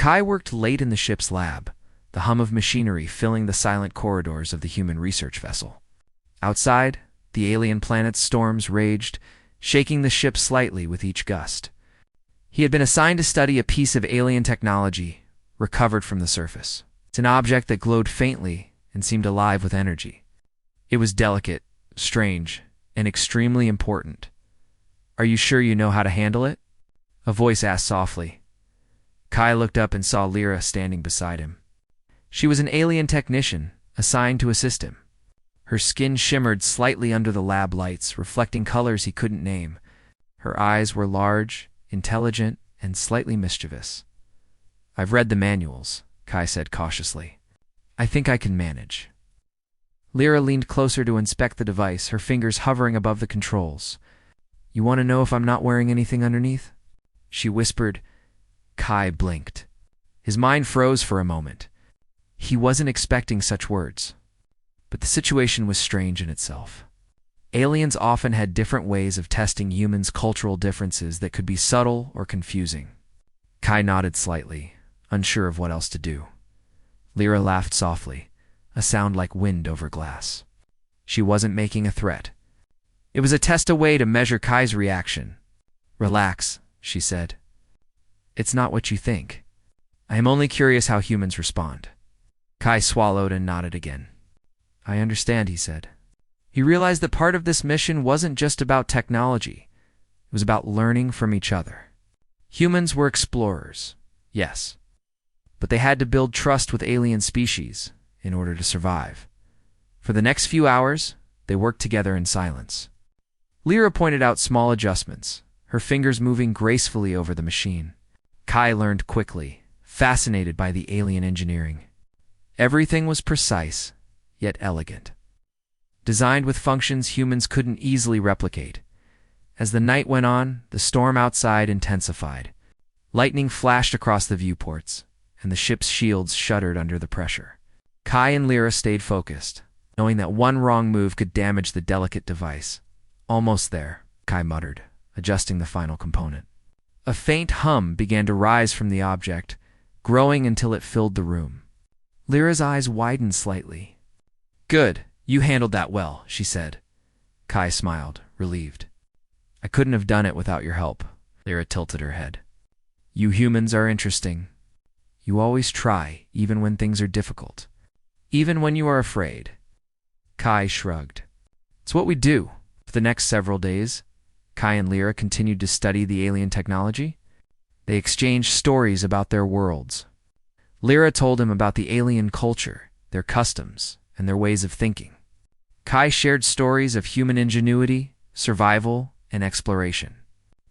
Kai worked late in the ship's lab, the hum of machinery filling the silent corridors of the human research vessel. Outside, the alien planet's storms raged, shaking the ship slightly with each gust. He had been assigned to study a piece of alien technology recovered from the surface. It's an object that glowed faintly and seemed alive with energy. It was delicate, strange, and extremely important. "Are you sure you know how to handle it?" a voice asked softly. Kai looked up and saw Lyra standing beside him. She was an alien technician assigned to assist him. Her skin shimmered slightly under the lab lights, reflecting colors he couldn't name. Her eyes were large, intelligent, and slightly mischievous. "I've read the manuals," Kai said cautiously. "I think I can manage." Lyra leaned closer to inspect the device, her fingers hovering above the controls. "You want to know if I'm not wearing anything underneath?" she whispered. Kai blinked. His mind froze for a moment. He wasn't expecting such words. But the situation was strange in itself. Aliens often had different ways of testing humans' cultural differences that could be subtle or confusing. Kai nodded slightly, unsure of what else to do. Lyra laughed softly, a sound like wind over glass. She wasn't making a threat. It was a test away to measure Kai's reaction. "Relax," she said. "It's not what you think. I am only curious how humans respond." Kai swallowed and nodded again. "I understand," he said. He realized that part of this mission wasn't just about technology. It was about learning from each other. Humans were explorers, yes, but they had to build trust with alien species in order to survive. For the next few hours, they worked together in silence. Lyra pointed out small adjustments, her fingers moving gracefully over the machine. Kai learned quickly, fascinated by the alien engineering. Everything was precise, yet elegant. Designed with functions humans couldn't easily replicate. As the night went on, the storm outside intensified. Lightning flashed across the viewports, and the ship's shields shuddered under the pressure. Kai and Lyra stayed focused, knowing that one wrong move could damage the delicate device. "Almost there," Kai muttered, adjusting the final component. A faint hum began to rise from the object, growing until it filled the room. Lyra's eyes widened slightly. "Good, you handled that well," she said. Kai smiled, relieved. "I couldn't have done it without your help." Lyra tilted her head. "You humans are interesting. You always try, even when things are difficult. Even when you are afraid." Kai shrugged. "It's what we do." For the next several days, Kai and Lyra continued to study the alien technology. They exchanged stories about their worlds. Lyra told him about the alien culture, their customs, and their ways of thinking. Kai shared stories of human ingenuity, survival, and exploration.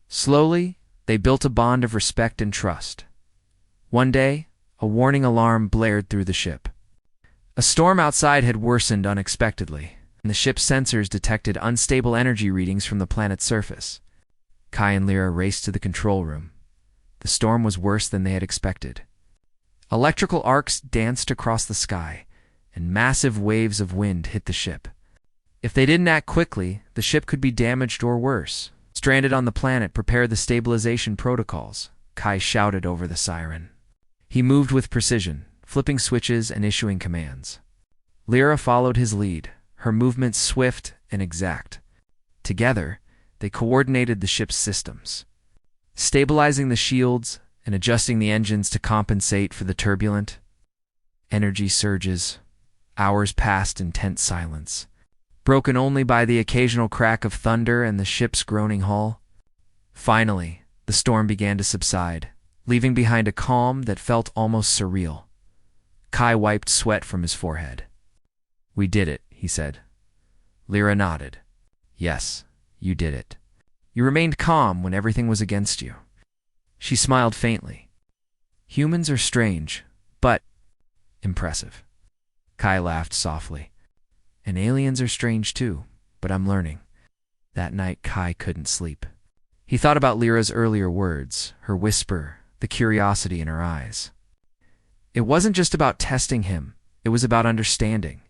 Slowly, they built a bond of respect and trust. One day, a warning alarm blared through the ship. A storm outside had worsened unexpectedly, and the ship's sensors detected unstable energy readings from the planet's surface. Kai and Lyra raced to the control room. The storm was worse than they had expected. Electrical arcs danced across the sky, and massive waves of wind hit the ship. If they didn't act quickly, the ship could be damaged or worse. Stranded on the planet, prepare the stabilization protocols, Kai shouted over the siren. He moved with precision, flipping switches and issuing commands. Lyra followed his lead, her movements swift and exact. Together, they coordinated the ship's systems, stabilizing the shields and adjusting the engines to compensate for the turbulent energy surges. Hours passed in tense silence, broken only by the occasional crack of thunder and the ship's groaning hull. Finally, the storm began to subside, leaving behind a calm that felt almost surreal. Kai wiped sweat from his forehead. "We did it," he said. Lyra nodded. "Yes, you did it. You remained calm when everything was against you." She smiled faintly. "Humans are strange, but impressive." Kai laughed softly. "And aliens are strange too, but I'm learning." That night, Kai couldn't sleep. He thought about Lyra's earlier words, her whisper, the curiosity in her eyes. It wasn't just about testing him, it was about understanding.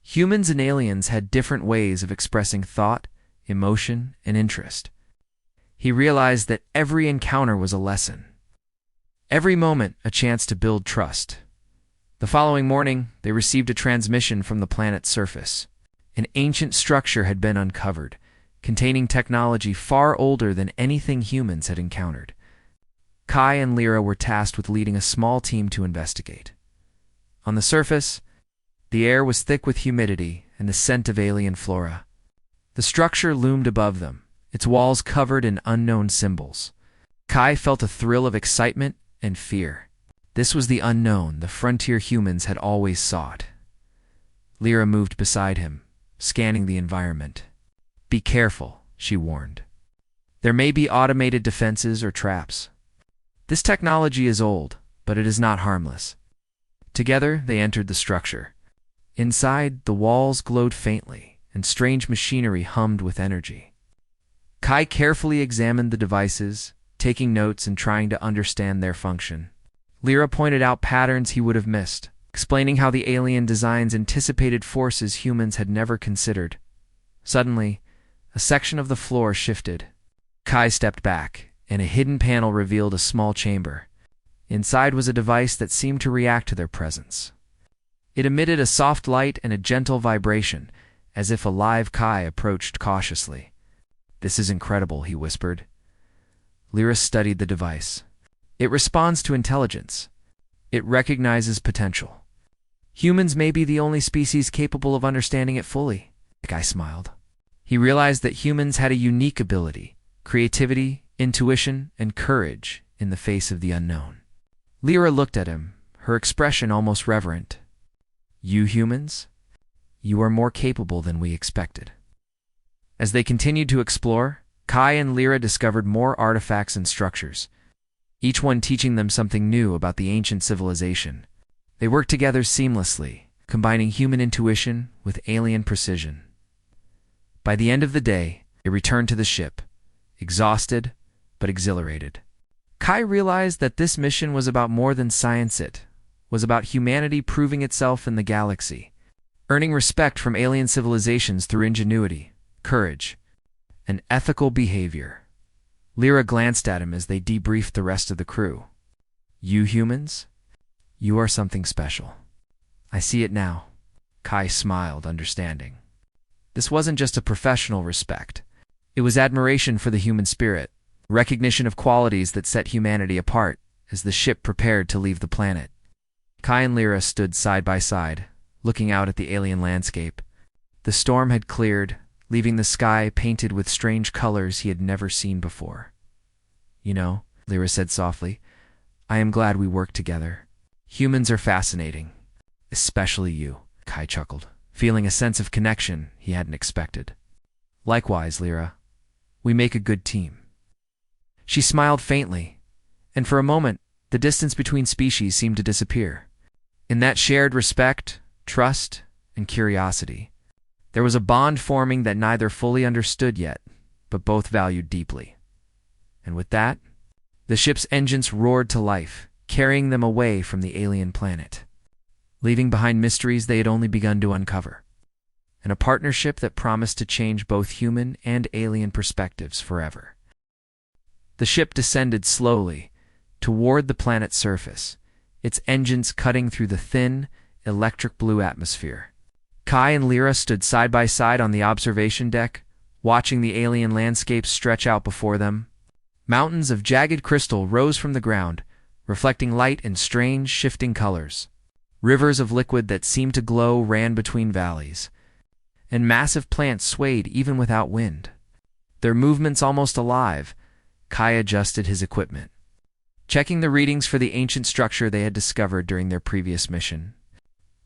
Humans and aliens had different ways of expressing thought, emotion, and interest. He realized that every encounter was a lesson. Every moment a chance to build trust. The following morning, they received a transmission from the planet's surface. An ancient structure had been uncovered, containing technology far older than anything humans had encountered. Kai and Lyra were tasked with leading a small team to investigate. On the surface, the air was thick with humidity and the scent of alien flora. The structure loomed above them, its walls covered in unknown symbols. Kai felt a thrill of excitement and fear. This was the unknown the frontier humans had always sought. Lyra moved beside him, scanning the environment. "Be careful," she warned. "There may be automated defenses or traps. This technology is old, but it is not harmless." Together, they entered the structure. Inside, the walls glowed faintly, and strange machinery hummed with energy. Kai carefully examined the devices, taking notes and trying to understand their function. Lyra pointed out patterns he would have missed, explaining how the alien designs anticipated forces humans had never considered. Suddenly, a section of the floor shifted. Kai stepped back, and a hidden panel revealed a small chamber. Inside was a device that seemed to react to their presence. It emitted a soft light and a gentle vibration, as if a live Kai approached cautiously. "This is incredible," he whispered. Lyra studied the device. "It responds to intelligence. It recognizes potential. Humans may be the only species capable of understanding it fully." Kai smiled. He realized that humans had a unique ability: creativity, intuition, and courage in the face of the unknown. Lyra looked at him, her expression almost reverent. "You humans? You are more capable than we expected." As they continued to explore, Kai and Lyra discovered more artifacts and structures, each one teaching them something new about the ancient civilization. They worked together seamlessly, combining human intuition with alien precision. By the end of the day, they returned to the ship, exhausted but exhilarated. Kai realized that this mission was about more than science. It was about humanity proving itself in the galaxy, earning respect from alien civilizations through ingenuity, courage, and ethical behavior. Lyra glanced at him as they debriefed the rest of the crew. "You humans? You are something special." "I see it now." Kai smiled, understanding. This wasn't just a professional respect. It was admiration for the human spirit, recognition of qualities that set humanity apart as the ship prepared to leave the planet. Kai and Lyra stood side by side, looking out at the alien landscape. The storm had cleared, leaving the sky painted with strange colors he had never seen before. "You know," Lyra said softly, "I am glad we worked together. Humans are fascinating. Especially you." Kai chuckled, feeling a sense of connection he hadn't expected. "Likewise, Lyra. We make a good team." She smiled faintly, and for a moment, the distance between species seemed to disappear. In that shared respect, trust, and curiosity, there was a bond forming that neither fully understood yet, but both valued deeply. And with that, the ship's engines roared to life, carrying them away from the alien planet, leaving behind mysteries they had only begun to uncover, and a partnership that promised to change both human and alien perspectives forever. The ship descended slowly toward the planet's surface, its engines cutting through the thin, electric blue atmosphere. Kai and Lyra stood side by side on the observation deck, watching the alien landscape stretch out before them. Mountains of jagged crystal rose from the ground, reflecting light in strange, shifting colors. Rivers of liquid that seemed to glow ran between valleys, and massive plants swayed even without wind. Their movements almost alive, Kai adjusted his equipment, checking the readings for the ancient structure they had discovered during their previous mission.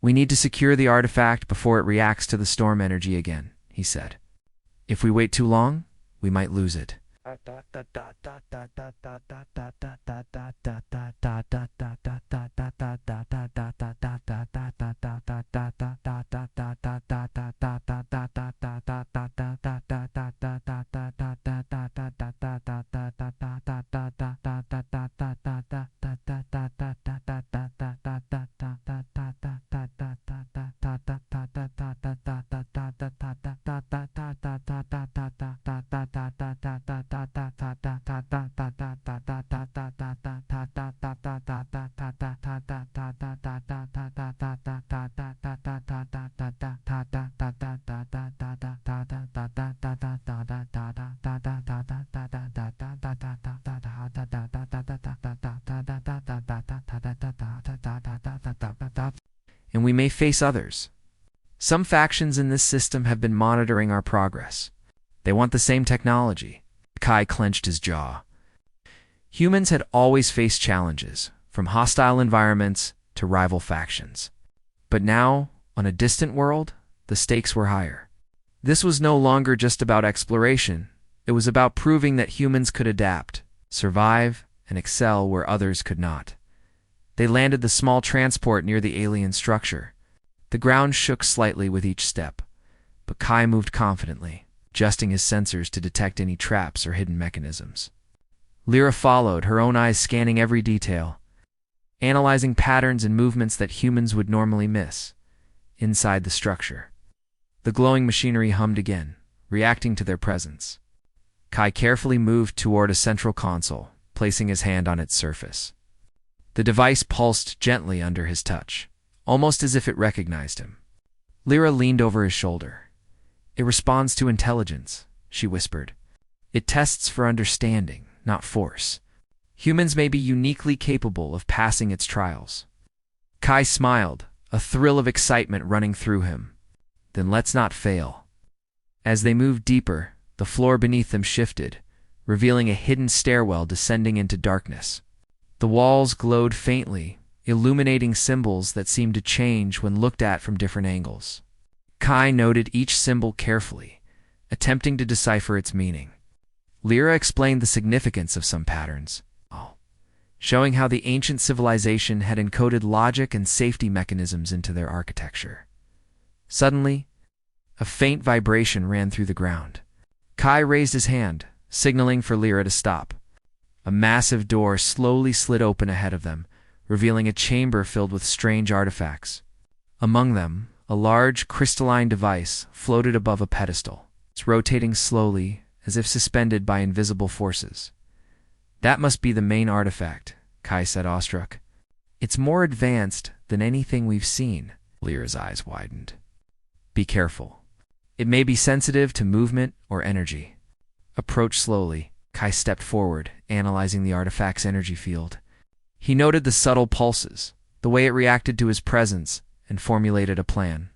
"We need to secure the artifact before it reacts to the storm energy again," he said. "If we wait too long, we might lose it." And we may face others. Some factions in this system have been monitoring our progress. They want the same technology. Kai clenched his jaw. Humans had always faced challenges, from hostile environments to rival factions. But now, on a distant world, the stakes were higher. This was no longer just about exploration. It was about proving that humans could adapt, survive, and excel where others could not. They landed the small transport near the alien structure. The ground shook slightly with each step, but Kai moved confidently, adjusting his sensors to detect any traps or hidden mechanisms. Lyra followed, her own eyes scanning every detail, analyzing patterns and movements that humans would normally miss. Inside the structure, the glowing machinery hummed again, reacting to their presence. Kai carefully moved toward a central console, placing his hand on its surface. The device pulsed gently under his touch, almost as if it recognized him. Lyra leaned over his shoulder. "It responds to intelligence," she whispered. "It tests for understanding, not force. Humans may be uniquely capable of passing its trials." Kai smiled, a thrill of excitement running through him. "Then let's not fail." As they moved deeper, the floor beneath them shifted, revealing a hidden stairwell descending into darkness. The walls glowed faintly, illuminating symbols that seemed to change when looked at from different angles. Kai noted each symbol carefully, attempting to decipher its meaning. Lyra explained the significance of some patterns, showing how the ancient civilization had encoded logic and safety mechanisms into their architecture. Suddenly, a faint vibration ran through the ground. Kai raised his hand, signaling for Lyra to stop. A massive door slowly slid open ahead of them, revealing a chamber filled with strange artifacts. Among them, a large crystalline device floated above a pedestal. It's rotating slowly, as if suspended by invisible forces. "That must be the main artifact," Kai said, awestruck. "It's more advanced than anything we've seen." Lyra's eyes widened. "Be careful. It may be sensitive to movement or energy." Approach slowly. Kai stepped forward, analyzing the artifact's energy field. He noted the subtle pulses, the way it reacted to his presence, and formulated a plan.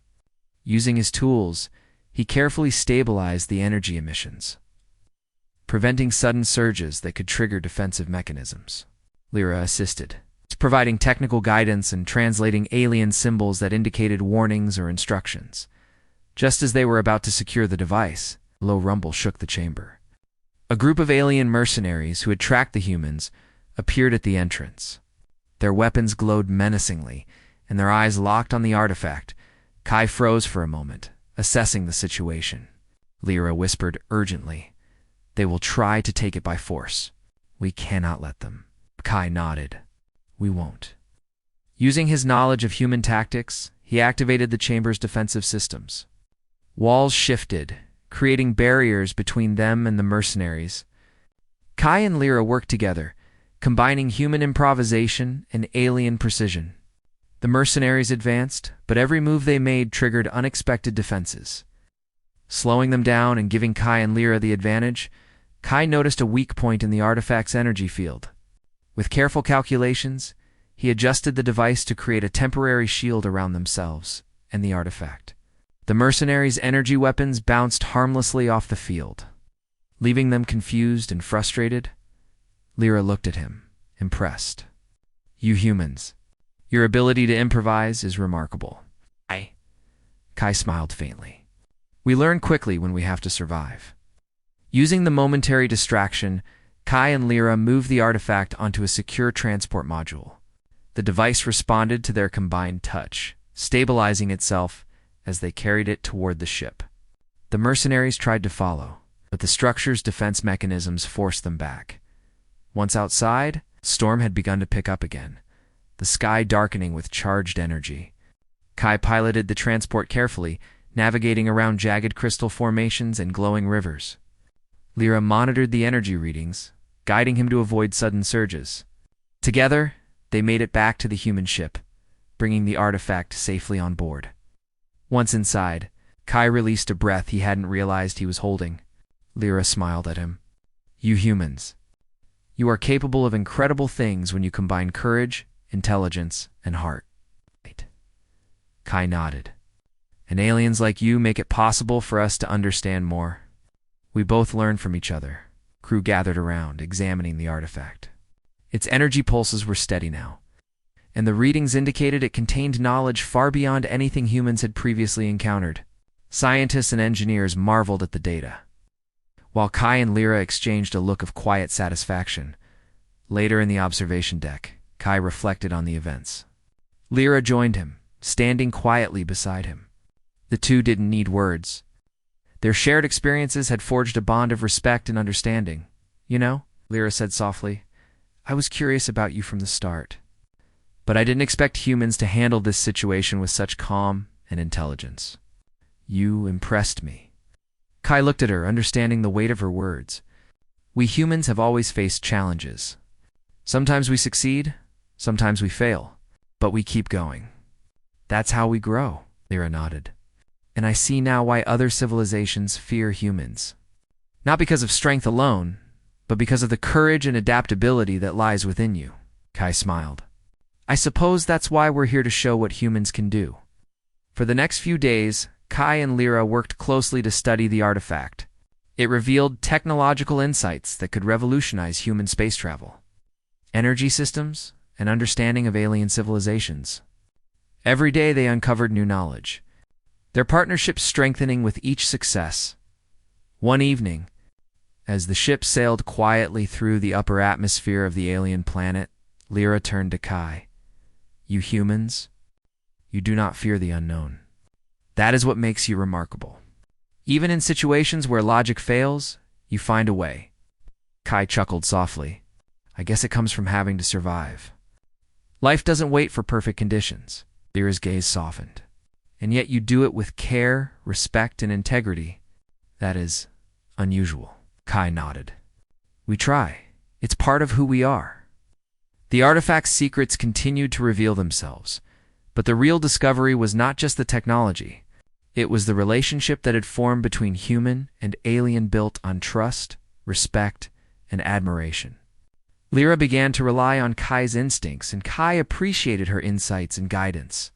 Using his tools, he carefully stabilized the energy emissions, preventing sudden surges that could trigger defensive mechanisms. Lyra assisted, providing technical guidance and translating alien symbols that indicated warnings or instructions. Just as they were about to secure the device, a low rumble shook the chamber. A group of alien mercenaries who had tracked the humans appeared at the entrance. Their weapons glowed menacingly, and their eyes locked on the artifact. Kai froze for a moment, assessing the situation. Lyra whispered urgently, "They will try to take it by force. We cannot let them." Kai nodded. "We won't." Using his knowledge of human tactics, he activated the chamber's defensive systems. Walls shifted, creating barriers between them and the mercenaries. Kai and Lyra worked together, combining human improvisation and alien precision. The mercenaries advanced, but every move they made triggered unexpected defenses. Slowing them down and giving Kai and Lyra the advantage, Kai noticed a weak point in the artifact's energy field. With careful calculations, he adjusted the device to create a temporary shield around themselves and the artifact. The mercenaries' energy weapons bounced harmlessly off the field. Leaving them confused and frustrated, Lyra looked at him, impressed. "You humans, your ability to improvise is remarkable." Kai smiled faintly. "We learn quickly when we have to survive." Using the momentary distraction, Kai and Lyra moved the artifact onto a secure transport module. The device responded to their combined touch, stabilizing itself as they carried it toward the ship. The mercenaries tried to follow, but the structure's defense mechanisms forced them back. Once outside, the storm had begun to pick up again, the sky darkening with charged energy. Kai piloted the transport carefully, navigating around jagged crystal formations and glowing rivers. Lyra monitored the energy readings, guiding him to avoid sudden surges. Together, They made it back to the human ship, bringing the artifact safely on board. Once inside, Kai released a breath he hadn't realized he was holding. Lyra smiled at him. You humans. You are capable of incredible things when you combine courage, intelligence, and heart. Kai nodded. And aliens like you make it possible for us to understand more. We both learn from each other. Crew gathered around, examining the artifact. Its energy pulses were steady now, and the readings indicated it contained knowledge far beyond anything humans had previously encountered. Scientists and engineers marveled at the data, while Kai and Lyra exchanged a look of quiet satisfaction. Later in the observation deck, Kai reflected on the events. Lyra joined him, standing quietly beside him. The two didn't need words. Their shared experiences had forged a bond of respect and understanding. You know, Lyra said softly, I was curious about you from the start. But I didn't expect humans to handle this situation with such calm and intelligence. You impressed me. Kai looked at her, understanding the weight of her words. We humans have always faced challenges. Sometimes we succeed, sometimes we fail, but we keep going. That's how we grow, Lyra nodded. And I see now why other civilizations fear humans. Not because of strength alone, but because of the courage and adaptability that lies within you. Kai smiled. I suppose that's why we're here to show what humans can do. For the next few days, Kai and Lyra worked closely to study the artifact. It revealed technological insights that could revolutionize human space travel, energy systems, and understanding of alien civilizations. Every day they uncovered new knowledge, their partnership strengthening with each success. One evening, as the ship sailed quietly through the upper atmosphere of the alien planet, Lyra turned to Kai. You humans, you do not fear the unknown. That is what makes you remarkable. Even in situations where logic fails, you find a way. Kai chuckled softly. I guess it comes from having to survive. Life doesn't wait for perfect conditions. Lyra's gaze softened. And yet you do it with care, respect, and integrity. That is unusual. Kai nodded. We try. It's part of who we are. The artifact's secrets continued to reveal themselves, but the real discovery was not just the technology. It was the relationship that had formed between human and alien, built on trust, respect, and admiration. Lyra began to rely on Kai's instincts, and Kai appreciated her insights and guidance.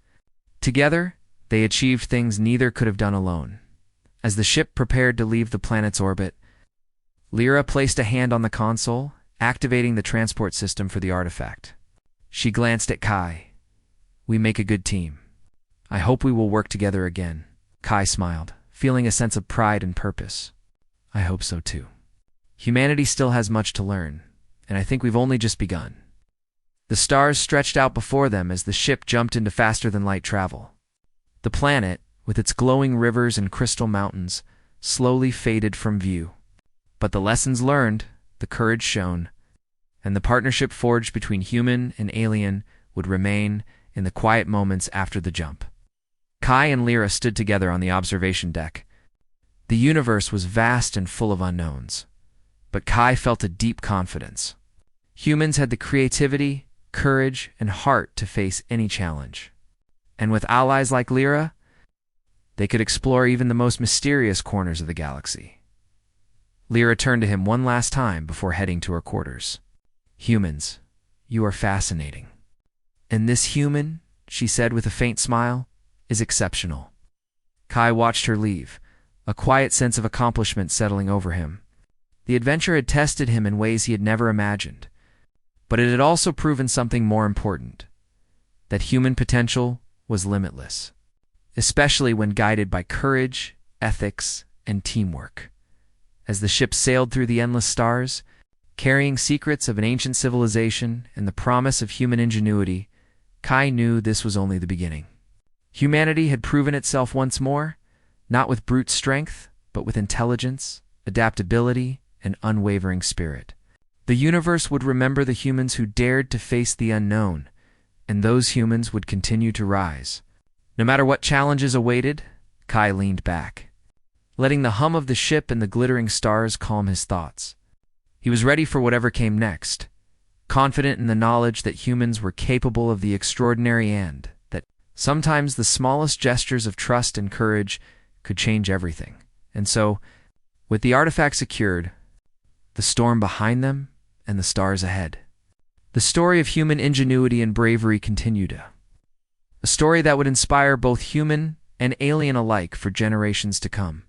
Together, they achieved things neither could have done alone. As the ship prepared to leave the planet's orbit, Lyra placed a hand on the console, activating the transport system for the artifact. She glanced at Kai. We make a good team. I hope we will work together again. Kai smiled, feeling a sense of pride and purpose. I hope so too. Humanity still has much to learn, and I think we've only just begun. The stars stretched out before them as the ship jumped into faster-than-light travel. The planet, with its glowing rivers and crystal mountains, slowly faded from view. But the lessons learned, the courage shown, and the partnership forged between human and alien would remain in the quiet moments after the jump. Kai and Lyra stood together on the observation deck. The universe was vast and full of unknowns, but Kai felt a deep confidence. Humans had the creativity, courage, and heart to face any challenge. And with allies like Lyra, they could explore even the most mysterious corners of the galaxy. Lyra turned to him one last time before heading to her quarters. Humans, you are fascinating. And this human, she said with a faint smile, is exceptional. Kai watched her leave, a quiet sense of accomplishment settling over him. The adventure had tested him in ways he had never imagined, but it had also proven something more important, that human potential was limitless, especially when guided by courage, ethics, and teamwork. As the ship sailed through the endless stars, carrying secrets of an ancient civilization and the promise of human ingenuity, Kai knew this was only the beginning. Humanity had proven itself once more, not with brute strength, but with intelligence, adaptability, and unwavering spirit. The universe would remember the humans who dared to face the unknown, and those humans would continue to rise. No matter what challenges awaited, Kai leaned back, letting the hum of the ship and the glittering stars calm his thoughts. He was ready for whatever came next, confident in the knowledge that humans were capable of the extraordinary and that sometimes the smallest gestures of trust and courage could change everything. And so, with the artifact secured, the storm behind them, and the stars ahead, the story of human ingenuity and bravery continued. A story that would inspire both human and alien alike for generations to come.